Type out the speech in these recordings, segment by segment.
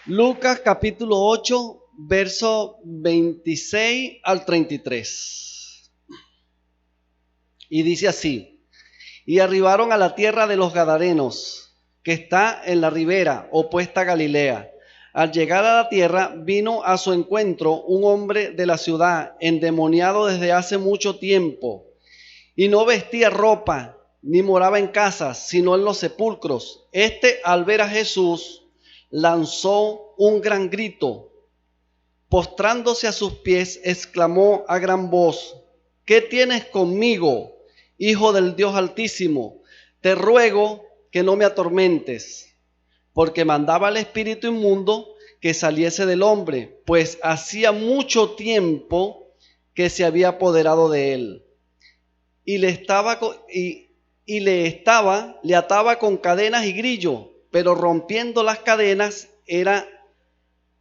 Lucas capítulo 8, verso 26 al 33. Y dice así: y arribaron a la tierra de los Gadarenos, que está en la ribera opuesta a Galilea. Al llegar a la tierra, vino a su encuentro un hombre de la ciudad, endemoniado desde hace mucho tiempo, y no vestía ropa, ni moraba en casas, sino en los sepulcros. Al ver a Jesús, lanzó un gran grito. Postrándose a sus pies, exclamó a gran voz: ¿qué tienes conmigo, Hijo del Dios Altísimo? Te ruego que no me atormentes. Porque mandaba al espíritu inmundo que saliese del hombre, pues hacía mucho tiempo que se había apoderado de él. Y le ataba con cadenas y grillo, pero rompiendo las cadenas era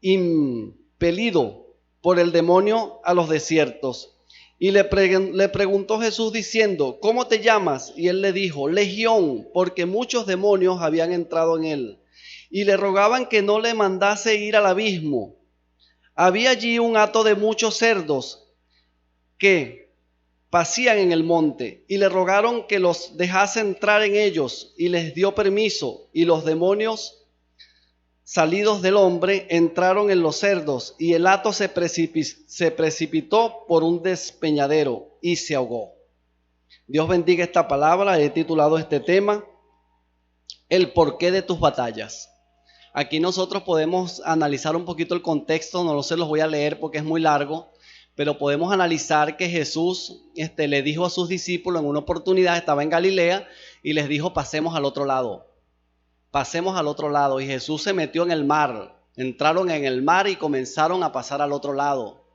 impelido por el demonio a los desiertos. Y le preguntó Jesús diciendo: ¿cómo te llamas? Y él le dijo: Legión, porque muchos demonios habían entrado en él. Y le rogaban que no le mandase ir al abismo. Había allí un hato de muchos cerdos que pasían en el monte, y le rogaron que los dejase entrar en ellos, y les dio permiso. Y los demonios, salidos del hombre, entraron en los cerdos, y el hato se precipitó por un despeñadero y se ahogó. Dios bendiga esta palabra. He titulado este tema: el porqué de tus batallas. Aquí nosotros podemos analizar un poquito el contexto, no lo sé, los voy a leer porque es muy largo, pero podemos analizar que Jesús le dijo a sus discípulos en una oportunidad, estaba en Galilea, y les dijo: pasemos al otro lado. Pasemos al otro lado. Y Jesús se metió en el mar. Entraron en el mar y comenzaron a pasar al otro lado.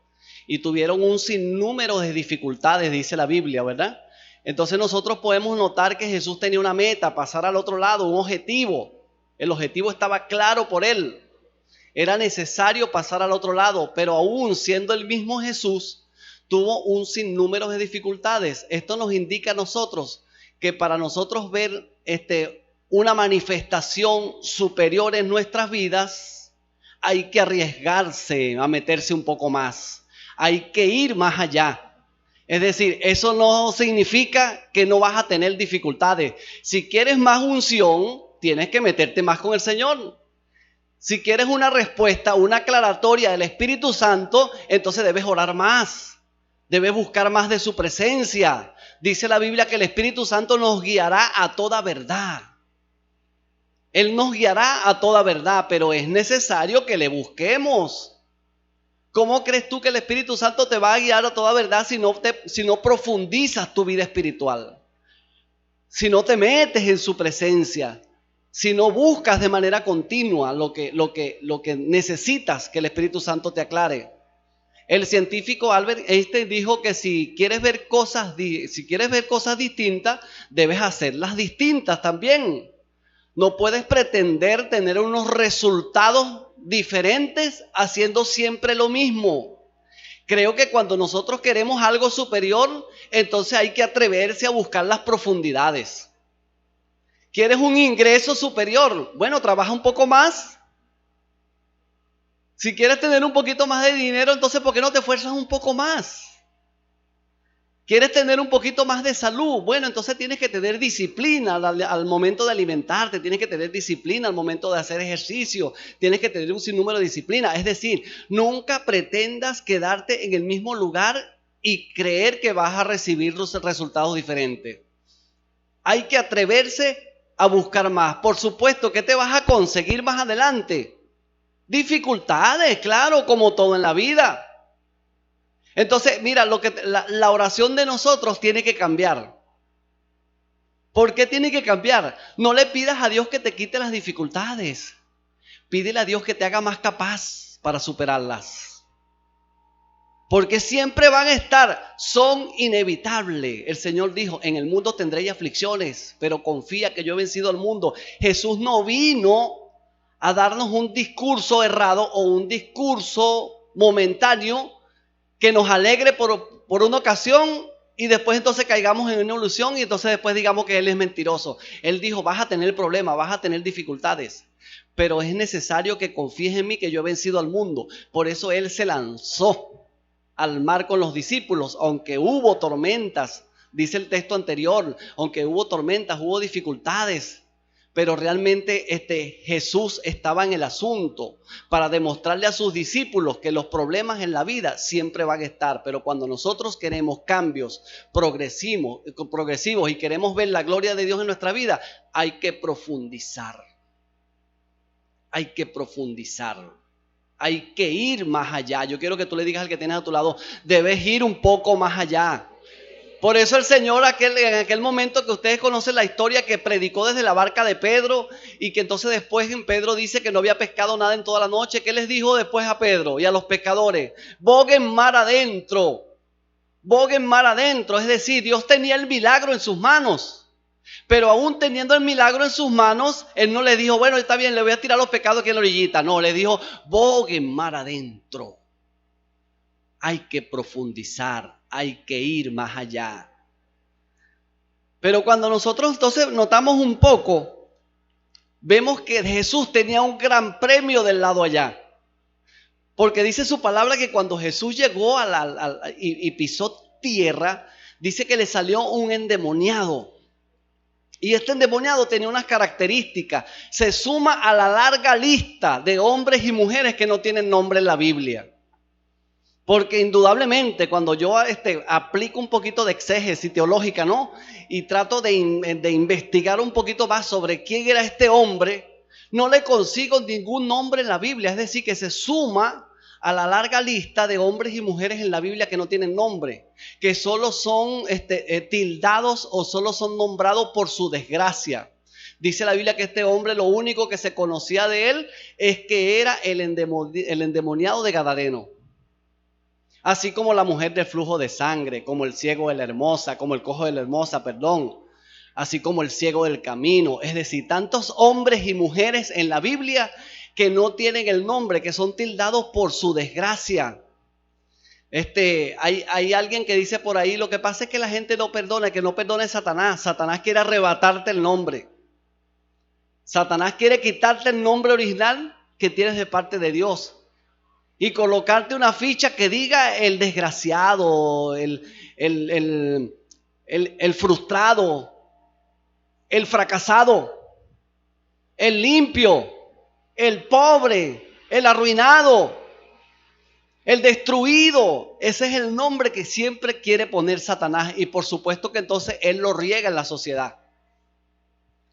Y tuvieron un sinnúmero de dificultades, dice la Biblia, ¿verdad? Entonces nosotros podemos notar que Jesús tenía una meta: pasar al otro lado, un objetivo. El objetivo estaba claro por él. Era necesario pasar al otro lado, pero aún siendo el mismo Jesús, tuvo un sinnúmero de dificultades. Esto nos indica a nosotros que para nosotros ver una manifestación superior en nuestras vidas, hay que arriesgarse a meterse un poco más. Hay que ir más allá. Es decir, eso no significa que no vas a tener dificultades. Si quieres más unción, tienes que meterte más con el Señor. Si quieres una respuesta, una aclaratoria del Espíritu Santo, entonces debes orar más. Debes buscar más de su presencia. Dice la Biblia que el Espíritu Santo nos guiará a toda verdad. Él nos guiará a toda verdad, pero es necesario que le busquemos. ¿Cómo crees tú que el Espíritu Santo te va a guiar a toda verdad si no profundizas tu vida espiritual? Si no te metes en su presencia, si no buscas de manera continua lo que necesitas que el Espíritu Santo te aclare. El científico Albert Einstein dijo que si quieres ver cosas distintas, debes hacerlas distintas también. No puedes pretender tener unos resultados diferentes haciendo siempre lo mismo. Creo que cuando nosotros queremos algo superior, entonces hay que atreverse a buscar las profundidades. ¿Quieres un ingreso superior? Bueno, trabaja un poco más. Si quieres tener un poquito más de dinero, entonces ¿por qué no te esfuerzas un poco más? ¿Quieres tener un poquito más de salud? Bueno, entonces tienes que tener disciplina al momento de alimentarte, tienes que tener disciplina al momento de hacer ejercicio, tienes que tener un sinnúmero de disciplina. Es decir, nunca pretendas quedarte en el mismo lugar y creer que vas a recibir los resultados diferentes. Hay que atreverse a buscar más. Por supuesto, ¿qué te vas a conseguir más adelante? Dificultades, claro, como todo en la vida. Entonces, mira, la oración de nosotros tiene que cambiar. ¿Por qué tiene que cambiar? No le pidas a Dios que te quite las dificultades. Pídele a Dios que te haga más capaz para superarlas. Porque siempre van a estar, son inevitables. El Señor dijo: en el mundo tendréis aflicciones, pero confía que yo he vencido al mundo. Jesús no vino a darnos un discurso errado o un discurso momentáneo que nos alegre por una ocasión y después entonces caigamos en una ilusión y entonces después digamos que Él es mentiroso. Él dijo: vas a tener problemas, vas a tener dificultades, pero es necesario que confíes en mí que yo he vencido al mundo. Por eso él se lanzó al mar con los discípulos, aunque hubo tormentas, dice el texto anterior, aunque hubo tormentas, hubo dificultades. Pero realmente Jesús estaba en el asunto para demostrarle a sus discípulos que los problemas en la vida siempre van a estar. Pero cuando nosotros queremos cambios progresivos y queremos ver la gloria de Dios en nuestra vida, hay que profundizar. Hay que profundizar. Hay que ir más allá. Yo quiero que tú le digas al que tienes a tu lado, debes ir un poco más allá. Por eso el Señor en aquel momento que ustedes conocen la historia, que predicó desde la barca de Pedro y que entonces después en Pedro dice que no había pescado nada en toda la noche. ¿Qué les dijo después a Pedro y a los pescadores? Boguen mar adentro. Boguen mar adentro. Es decir, Dios tenía el milagro en sus manos. Pero aún teniendo el milagro en sus manos, Él no le dijo, bueno, está bien, le voy a tirar los pecados aquí en la orillita. No, le dijo, boguen mar adentro. Hay que profundizar, hay que ir más allá. Pero cuando nosotros entonces notamos un poco, vemos que Jesús tenía un gran premio del lado allá. Porque dice su palabra que cuando Jesús llegó y pisó tierra, dice que le salió un endemoniado. Y este endemoniado tenía unas características. Se suma a la larga lista de hombres y mujeres que no tienen nombre en la Biblia. Porque indudablemente cuando yo aplico un poquito de exégesis teológica, ¿no? Y trato de investigar un poquito más sobre quién era este hombre, no le consigo ningún nombre en la Biblia. Es decir, que se suma a la larga lista de hombres y mujeres en la Biblia que no tienen nombre, que solo son tildados o solo son nombrados por su desgracia. Dice la Biblia que este hombre, lo único que se conocía de él es que era el endemoniado de Gadareno. Así como la mujer del flujo de sangre, como el ciego de la hermosa, como el cojo de la hermosa, así como el ciego del camino. Es decir, tantos hombres y mujeres en la Biblia que no tienen el nombre, que son tildados por su desgracia. Hay alguien que dice por ahí, lo que pasa es que la gente no perdona, que no perdone a Satanás. Satanás quiere arrebatarte el nombre. Satanás quiere quitarte el nombre original que tienes de parte de Dios y colocarte una ficha que diga el desgraciado, el frustrado, el fracasado, el limpio, el pobre, el arruinado, el destruido. Ese es el nombre que siempre quiere poner Satanás, y por supuesto que entonces él lo riega en la sociedad.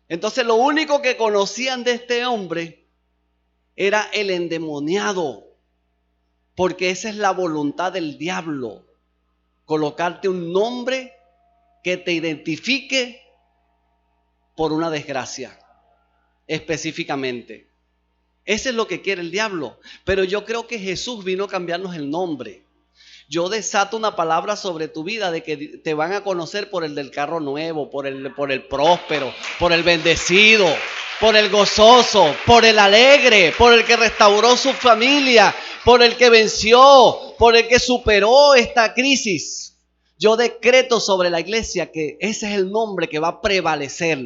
Entonces lo único que conocían de este hombre era el endemoniado, porque esa es la voluntad del diablo, colocarte un nombre que te identifique por una desgracia específicamente. Ese es lo que quiere el diablo. Pero yo creo que Jesús vino a cambiarnos el nombre. Yo desato una palabra sobre tu vida de que te van a conocer por el del carro nuevo, por el próspero, por el bendecido, por el gozoso, por el alegre, por el que restauró su familia, por el que venció, por el que superó esta crisis. Yo decreto sobre la iglesia que ese es el nombre que va a prevalecer.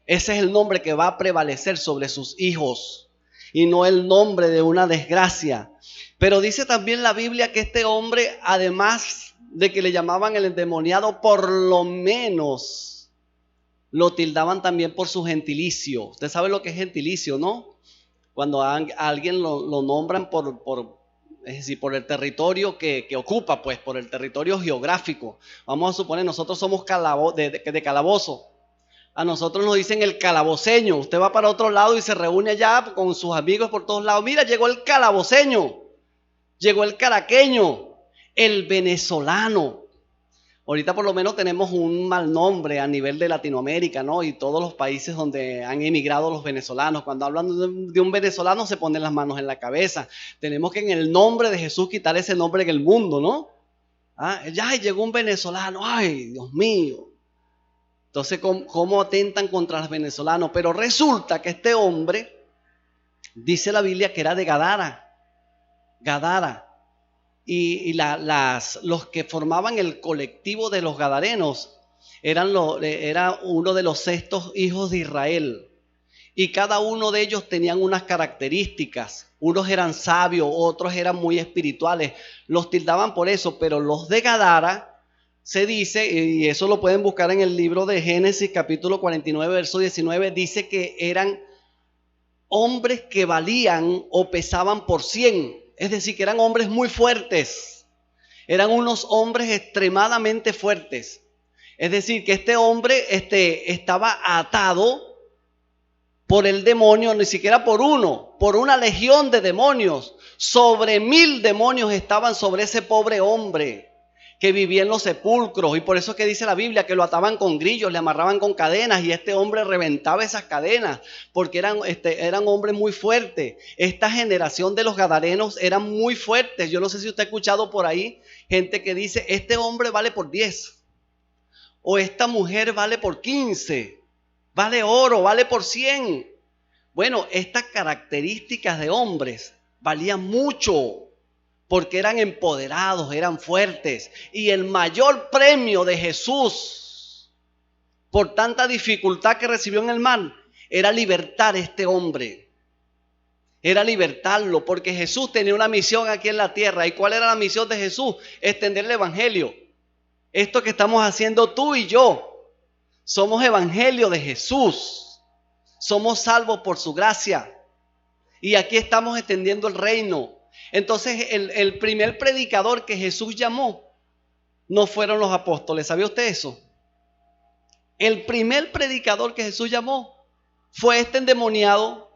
Ese es el nombre que va a prevalecer sobre sus hijos, y no el nombre de una desgracia. Pero dice también la Biblia que este hombre, además de que le llamaban el endemoniado, por lo menos lo tildaban también por su gentilicio. Usted sabe lo que es gentilicio, ¿no? Cuando a alguien lo nombran es decir, por el territorio que ocupa, pues por el territorio geográfico. Vamos a suponer, nosotros somos de Calabozo. A nosotros nos dicen el calaboceño. Usted va para otro lado y se reúne allá con sus amigos por todos lados. Mira, llegó el calaboceño, llegó el caraqueño, el venezolano. Ahorita por lo menos tenemos un mal nombre a nivel de Latinoamérica, ¿no? Y todos los países donde han emigrado los venezolanos. Cuando hablan de un venezolano se ponen las manos en la cabeza. Tenemos que en el nombre de Jesús quitar ese nombre en el mundo, ¿no? Ya llegó un venezolano. Ay, Dios mío. Entonces, ¿cómo atentan contra los venezolanos? Pero resulta que este hombre, dice la Biblia que era de Gadara. Y los que formaban el colectivo de los gadarenos era uno de los 6 hijos de Israel. Y cada uno de ellos tenían unas características. Unos eran sabios, otros eran muy espirituales. Los tildaban por eso, pero los de Gadara se dice, y eso lo pueden buscar en el libro de Génesis capítulo 49, verso 19, dice que eran hombres que valían o pesaban por 100. Es decir, que eran hombres muy fuertes. Eran unos hombres extremadamente fuertes. Es decir, que este hombre estaba atado por el demonio, ni siquiera por uno, por una legión de demonios. Sobre 1000 demonios estaban sobre ese pobre hombre que vivía en los sepulcros. Y por eso es que dice la Biblia que lo ataban con grillos, le amarraban con cadenas, y este hombre reventaba esas cadenas porque eran hombres muy fuertes. Esta generación de los gadarenos eran muy fuertes. Yo no sé si usted ha escuchado por ahí gente que dice: este hombre vale por 10, o esta mujer vale por 15, vale oro, vale por 100. Bueno, estas características de hombres valían mucho porque eran empoderados, eran fuertes. Y el mayor premio de Jesús por tanta dificultad que recibió en el mar era libertar a este hombre. Era libertarlo, porque Jesús tenía una misión aquí en la tierra. ¿Y cuál era la misión de Jesús? Extender el evangelio. Esto que estamos haciendo tú y yo, somos evangelio de Jesús. Somos salvos por su gracia. Y aquí estamos extendiendo el reino. Entonces, el primer predicador que Jesús llamó no fueron los apóstoles. ¿Sabía usted eso? El primer predicador que Jesús llamó fue este endemoniado.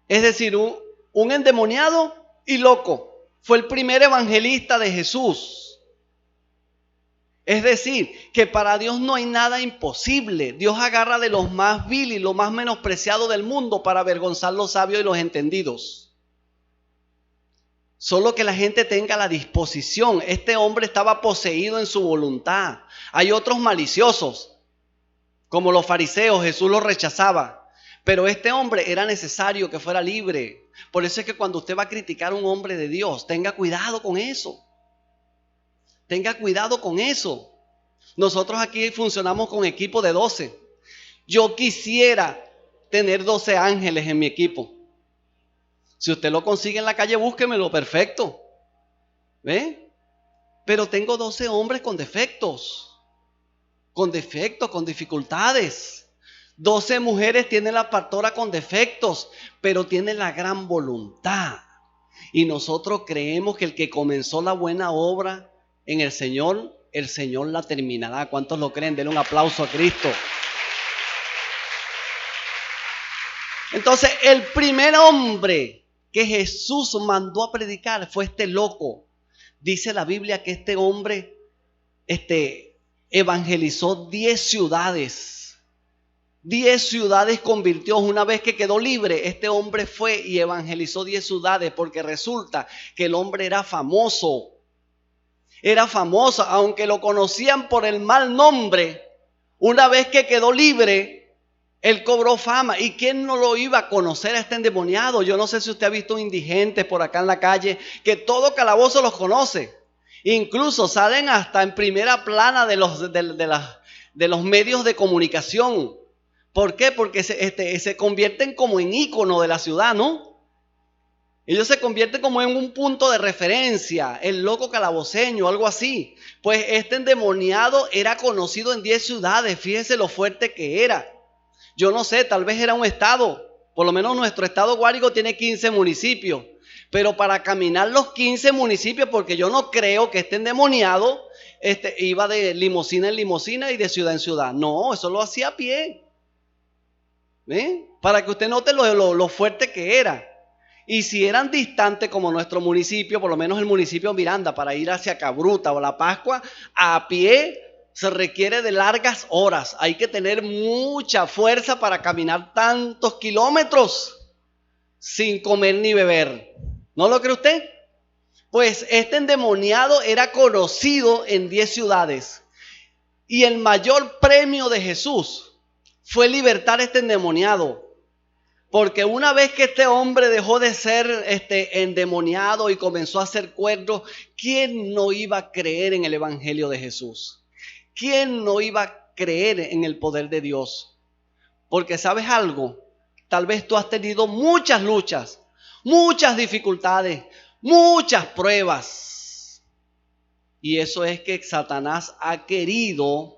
Es decir, un endemoniado y loco. Fue el primer evangelista de Jesús. Es decir, que para Dios no hay nada imposible. Dios agarra de los más vil y lo más menospreciado del mundo para avergonzar los sabios y los entendidos. Solo que la gente tenga la disposición. Este hombre estaba poseído en su voluntad. Hay otros maliciosos, como los fariseos. Jesús los rechazaba. Pero este hombre era necesario que fuera libre. Por eso es que cuando usted va a criticar a un hombre de Dios, tenga cuidado con eso. Tenga cuidado con eso. Nosotros aquí funcionamos con equipo de 12. Yo quisiera tener 12 ángeles en mi equipo. Si usted lo consigue en la calle, búsquemelo, perfecto. ¿Ve? Pero tengo 12 hombres con defectos, con dificultades. 12 mujeres tienen la pastora con defectos, pero tienen la gran voluntad. Y nosotros creemos que el que comenzó la buena obra en el Señor la terminará. ¿Cuántos lo creen? Denle un aplauso a Cristo. Entonces, el primer hombre que Jesús mandó a predicar fue este loco. Dice la Biblia que este hombre evangelizó 10 ciudades. 10 ciudades convirtió. Una vez que quedó libre, este hombre fue y evangelizó 10 ciudades, porque resulta que el hombre era famoso. Era famoso, aunque lo conocían por el mal nombre. Una vez que quedó libre, él cobró fama. ¿Y quién no lo iba a conocer a este endemoniado? Yo no sé si usted ha visto indigentes por acá en la calle, que todo calabozo los conoce. Incluso salen hasta en primera plana de los medios de comunicación. ¿Por qué? Porque se convierten como en ícono de la ciudad, ¿no? Ellos se convierten como en un punto de referencia, el loco calaboceño, algo así. Pues este endemoniado era conocido en 10 ciudades, fíjese lo fuerte que era. Yo no sé, tal vez era un estado, por lo menos nuestro estado Guárico tiene 15 municipios. Pero para caminar los 15 municipios, porque yo no creo que este endemoniado iba de limusina en limusina y de ciudad en ciudad. No, eso lo hacía a pie. ¿Ven? Para que usted note lo fuerte que era. Y si eran distantes como nuestro municipio, por lo menos el municipio Miranda, para ir hacia Cabruta o La Pascua, a pie se requiere de largas horas. Hay que tener mucha fuerza para caminar tantos kilómetros sin comer ni beber. ¿No lo cree usted? Pues este endemoniado era conocido en 10 ciudades. Y el mayor premio de Jesús fue libertar a este endemoniado. Porque una vez que este hombre dejó de ser endemoniado y comenzó a ser cuerdo, ¿quién no iba a creer en el evangelio de Jesús? ¿Quién no iba a creer en el poder de Dios? Porque ¿sabes algo? Tal vez tú has tenido muchas luchas, muchas dificultades, muchas pruebas. Y eso es que Satanás ha querido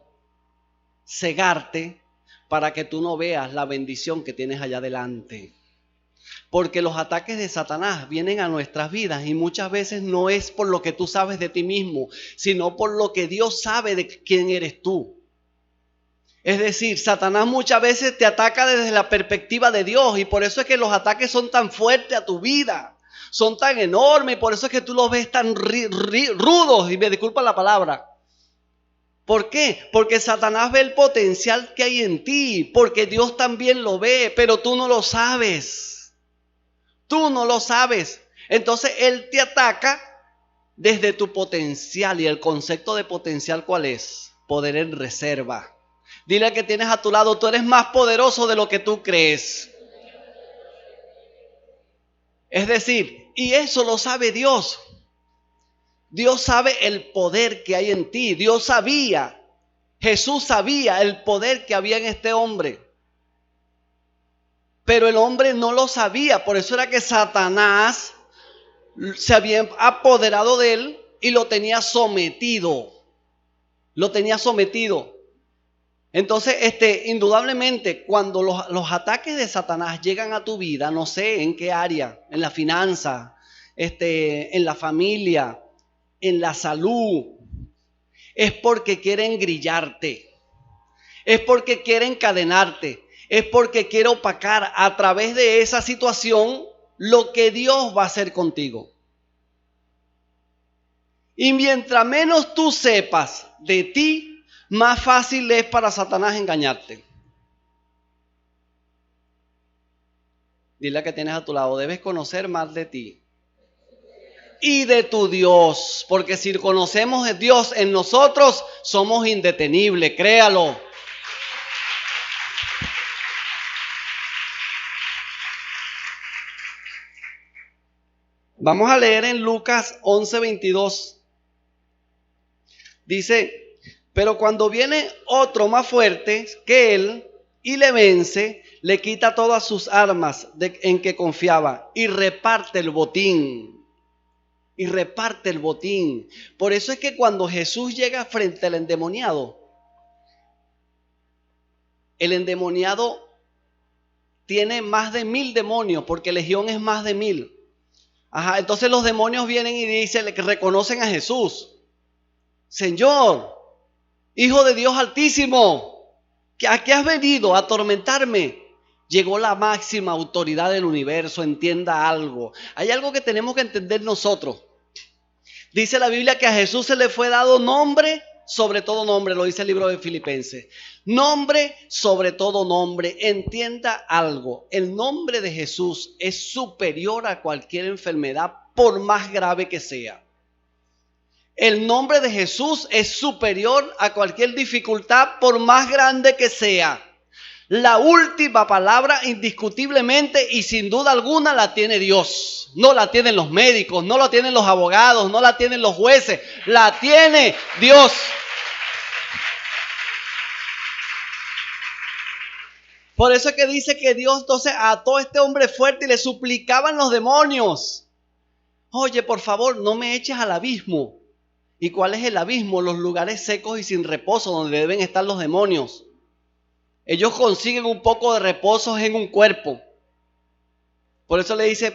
cegarte para que tú no veas la bendición que tienes allá adelante. Porque los ataques de Satanás vienen a nuestras vidas y muchas veces no es por lo que tú sabes de ti mismo, sino por lo que Dios sabe de quién eres tú. Es decir, Satanás muchas veces te ataca desde la perspectiva de Dios y por eso es que los ataques son tan fuertes a tu vida, son tan enormes y por eso es que tú los ves tan rudos, y me disculpa la palabra. ¿Por qué? Porque Satanás ve el potencial que hay en ti, porque Dios también lo ve, pero tú no lo sabes. Tú no lo sabes. Entonces Él te ataca desde tu potencial. ¿Y el concepto de potencial cuál es? Poder en reserva. Dile al que tienes a tu lado, tú eres más poderoso de lo que tú crees. Es decir, y eso lo sabe Dios. Dios sabe el poder que hay en ti. Dios sabía, Jesús sabía el poder que había en este hombre. Pero el hombre no lo sabía. Por eso era que Satanás se había apoderado de él y lo tenía sometido. Lo tenía sometido. Entonces, indudablemente, cuando los ataques de Satanás llegan a tu vida, no sé en qué área, en la finanza, en la familia, en la salud, es porque quieren grillarte, es porque quieren encadenarte, es porque quiere opacar a través de esa situación lo que Dios va a hacer contigo. Y mientras menos tú sepas de ti, más fácil es para Satanás engañarte. Dile a que tienes a tu lado, debes conocer más de ti y de tu Dios, porque si conocemos a Dios en nosotros, somos indetenibles, créalo. Vamos a leer en Lucas 11:22. Dice, pero cuando viene otro más fuerte que él y le vence, le quita todas sus armas en que confiaba y reparte el botín. Y reparte el botín. Por eso es que cuando Jesús llega frente al endemoniado, el endemoniado tiene más de 1000 demonios, porque legión es más de 1000. Entonces los demonios vienen y dicen que reconocen a Jesús. Señor, Hijo de Dios Altísimo, que aquí has venido a atormentarme. Llegó la máxima autoridad del universo, entienda algo. Hay algo que tenemos que entender nosotros. Dice la Biblia que a Jesús se le fue dado nombre sobre todo nombre, lo dice el libro de Filipenses. Nombre sobre todo nombre. Entienda algo, el nombre de Jesús es superior a cualquier enfermedad, por más grave que sea. El nombre de Jesús es superior a cualquier dificultad, por más grande que sea. La última palabra indiscutiblemente y sin duda alguna la tiene Dios. No la tienen los médicos, no la tienen los abogados, no la tienen los jueces. La tiene Dios. Por eso es que dice que Dios entonces ató a este hombre fuerte y le suplicaban los demonios. Oye, por favor, no me eches al abismo. ¿Y cuál es el abismo? Los lugares secos y sin reposo donde deben estar los demonios. Ellos consiguen un poco de reposo en un cuerpo. Por eso le dice,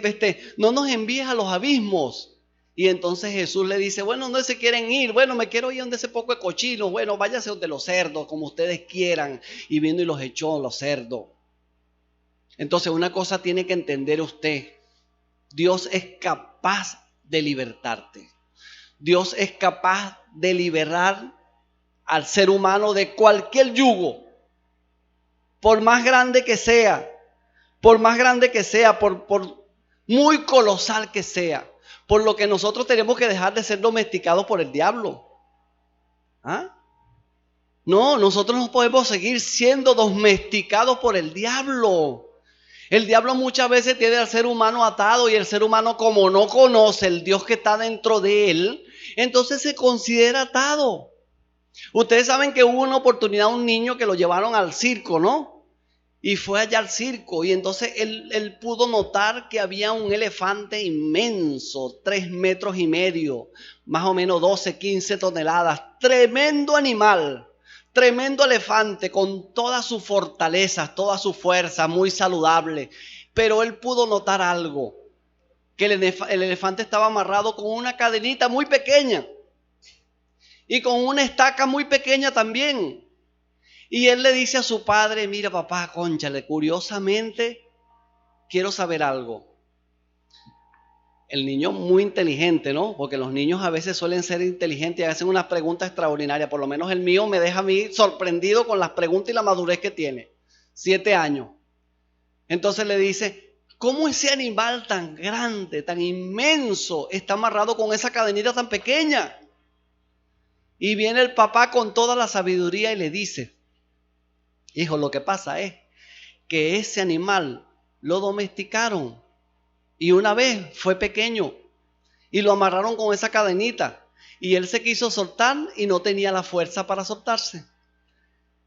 no nos envíes a los abismos. Y entonces Jesús le dice, bueno, ¿dónde se quieren ir? Bueno, me quiero ir donde ese poco de cochinos. Bueno, váyase donde los cerdos, como ustedes quieran. Y vino y los echó los cerdos. Entonces una cosa tiene que entender usted. Dios es capaz de libertarte. Dios es capaz de liberar al ser humano de cualquier yugo. Por más grande que sea, por más grande que sea, por muy colosal que sea. Por lo que nosotros tenemos que dejar de ser domesticados por el diablo. No, nosotros no podemos seguir siendo domesticados por el diablo. El diablo muchas veces tiene al ser humano atado y el ser humano, como no conoce el Dios que está dentro de él, entonces se considera atado. Ustedes saben que hubo una oportunidad, un niño que lo llevaron al circo, ¿no? y fue allá al circo, y entonces él pudo notar que había un elefante inmenso, 3,5 metros, más o menos 12, 15 toneladas, tremendo animal, tremendo elefante con todas sus fortalezas, toda su fuerza, muy saludable. Pero él pudo notar algo, que el elefante estaba amarrado con una cadenita muy pequeña y con una estaca muy pequeña también. Y él le dice a su padre: mira papá, cónchale, curiosamente quiero saber algo. El niño muy inteligente, ¿no? Porque los niños a veces suelen ser inteligentes y hacen unas preguntas extraordinarias. Por lo menos el mío me deja a mí sorprendido con las preguntas y la madurez que tiene. 7 años. Entonces le dice: ¿cómo ese animal tan grande, tan inmenso, está amarrado con esa cadenita tan pequeña? Y viene el papá con toda la sabiduría y le dice: hijo, lo que pasa es que ese animal lo domesticaron y una vez fue pequeño y lo amarraron con esa cadenita y él se quiso soltar y no tenía la fuerza para soltarse.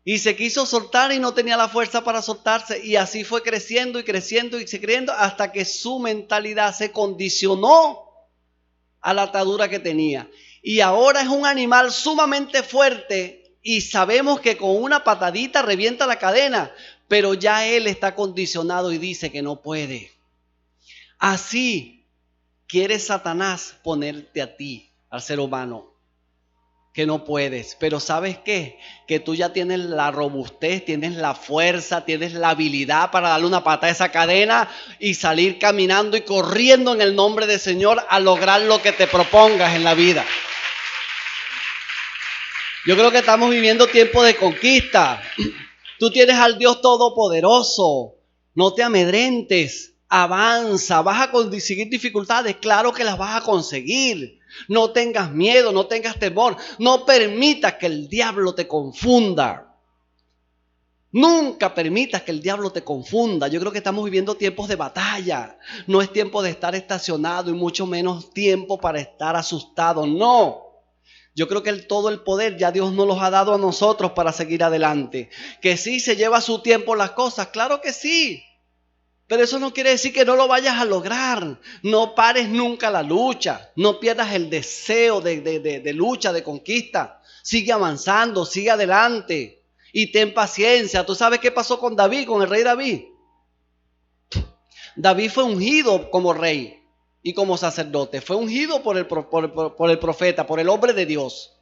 Y se quiso soltar y no tenía la fuerza para soltarse, y así fue creciendo y creciendo y creciendo hasta que su mentalidad se condicionó a la atadura que tenía. Y ahora es un animal sumamente fuerte y sabemos que con una patadita revienta la cadena, pero ya él está condicionado y dice que no puede. Así quiere Satanás ponerte a ti, al ser humano, que no puedes. Pero ¿sabes qué? Que tú ya tienes la robustez, tienes la fuerza, tienes la habilidad para darle una patada a esa cadena y salir caminando y corriendo en el nombre del Señor a lograr lo que te propongas en la vida. Yo creo que estamos viviendo tiempos de conquista. Tú tienes al Dios Todopoderoso. No te amedrentes. Avanza. ¿Vas a conseguir dificultades? Claro que las vas a conseguir. No tengas miedo, no tengas temor. No permitas que el diablo te confunda. Nunca permitas que el diablo te confunda. Yo creo que estamos viviendo tiempos de batalla. No es tiempo de estar estacionado y mucho menos tiempo para estar asustado. No. Yo creo que todo el poder ya Dios nos los ha dado a nosotros para seguir adelante. Que sí se lleva su tiempo las cosas, claro que sí. Pero eso no quiere decir que no lo vayas a lograr. No pares nunca la lucha. No pierdas el deseo de lucha, de conquista. Sigue avanzando, sigue adelante. Y ten paciencia. ¿Tú sabes qué pasó con David, con el rey David? David fue ungido como rey y como sacerdote. Fue ungido por el profeta, por el hombre de Dios.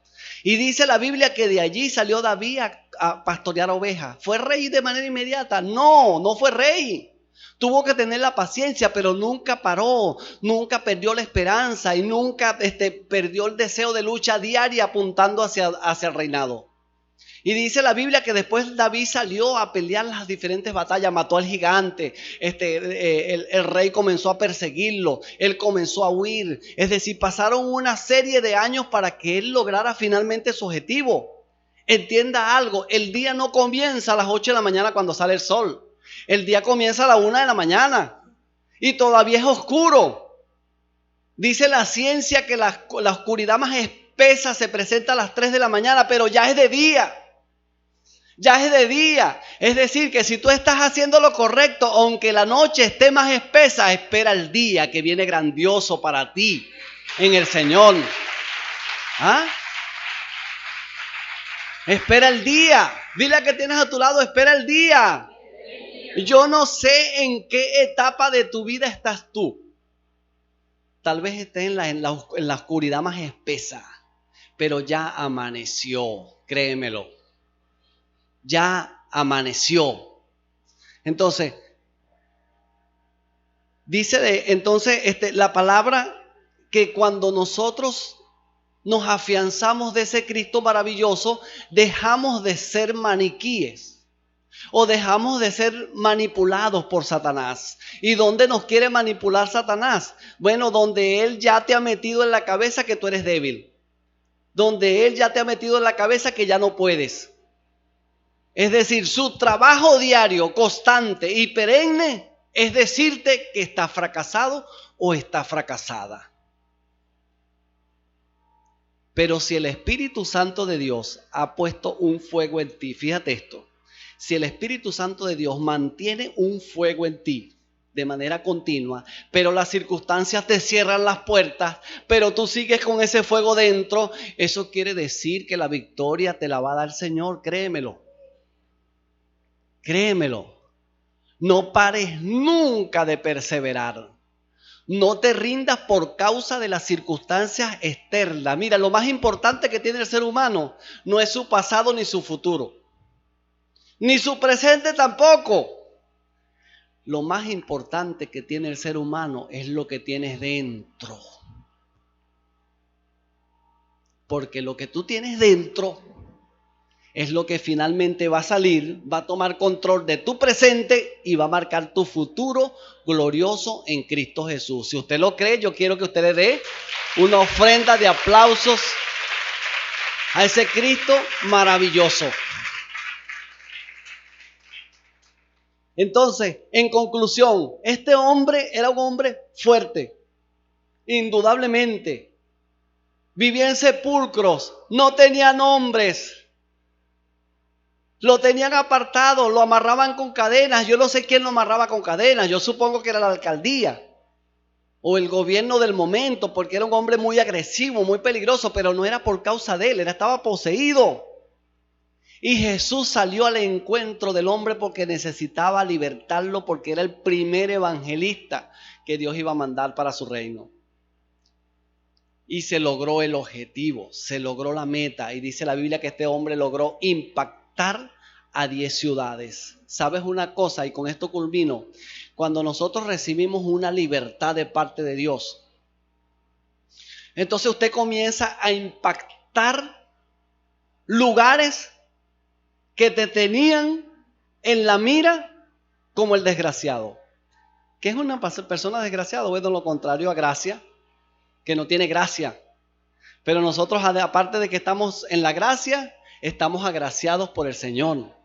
Y dice la Biblia que de allí salió David a pastorear ovejas. ¿Fue rey de manera inmediata? No, no fue rey. Tuvo que tener la paciencia, pero nunca paró, nunca perdió la esperanza y nunca perdió el deseo de lucha diaria apuntando hacia el reinado. Y dice la Biblia que después David salió a pelear las diferentes batallas, mató al gigante, el rey comenzó a perseguirlo, él comenzó a huir. Es decir, pasaron una serie de años para que él lograra finalmente su objetivo. Entienda algo, el día no comienza a las 8 de la mañana cuando sale el sol. El día comienza a la 1 de la mañana y todavía es oscuro. Dice la ciencia que la oscuridad más espesa se presenta a las 3 de la mañana, pero ya es de día. Ya es de día. Es decir, que si tú estás haciendo lo correcto, aunque la noche esté más espesa, espera el día que viene grandioso para ti en el Señor. ¿Ah? Espera el día. Dile a que tienes a tu lado: espera el día. Yo no sé en qué etapa de tu vida estás tú. Tal vez estés en la oscuridad más espesa, pero ya amaneció, créemelo. Ya amaneció. Entonces, dice la palabra que cuando nosotros nos afianzamos de ese Cristo maravilloso, dejamos de ser maniquíes o dejamos de ser manipulados por Satanás. ¿Y dónde nos quiere manipular Satanás? Bueno, donde él ya te ha metido en la cabeza que tú eres débil, donde él ya te ha metido en la cabeza que ya no puedes. Es decir, su trabajo diario, constante y perenne es decirte que estás fracasado o estás fracasada. Pero si el Espíritu Santo de Dios ha puesto un fuego en ti, fíjate esto, Si el Espíritu Santo de Dios mantiene un fuego en ti de manera continua, pero las circunstancias te cierran las puertas, pero tú sigues con ese fuego dentro, eso quiere decir que la victoria te la va a dar el Señor, créemelo. Créemelo. No pares nunca de perseverar. No te rindas por causa de las circunstancias externas. Mira, lo más importante que tiene el ser humano no es su pasado ni su futuro, ni su presente tampoco. Lo más importante que tiene el ser humano es lo que tienes dentro. Porque lo que tú tienes dentro es lo que finalmente va a salir, va a tomar control de tu presente y va a marcar tu futuro glorioso en Cristo Jesús. Si usted lo cree, yo quiero que usted le dé una ofrenda de aplausos a ese Cristo maravilloso. Entonces, en conclusión, este hombre era un hombre fuerte, indudablemente. Vivía en sepulcros, no tenía nombres. Lo tenían apartado, lo amarraban con cadenas. Yo no sé quién lo amarraba con cadenas. Yo supongo que era la alcaldía o el gobierno del momento, porque era un hombre muy agresivo, muy peligroso, pero no era por causa de él, estaba poseído. Y Jesús salió al encuentro del hombre porque necesitaba libertarlo, porque era el primer evangelista que Dios iba a mandar para su reino. Y se logró el objetivo, se logró la meta. Y dice la Biblia que este hombre logró impactar a 10 ciudades. ¿Sabes una cosa? Y con esto culmino. Cuando nosotros recibimos una libertad de parte de Dios, entonces usted comienza a impactar lugares que te tenían en la mira como el desgraciado. ¿Qué es una persona desgraciada? O es de lo contrario a gracia, que no tiene gracia. Pero nosotros, aparte de que estamos en la gracia, estamos agraciados por el Señor.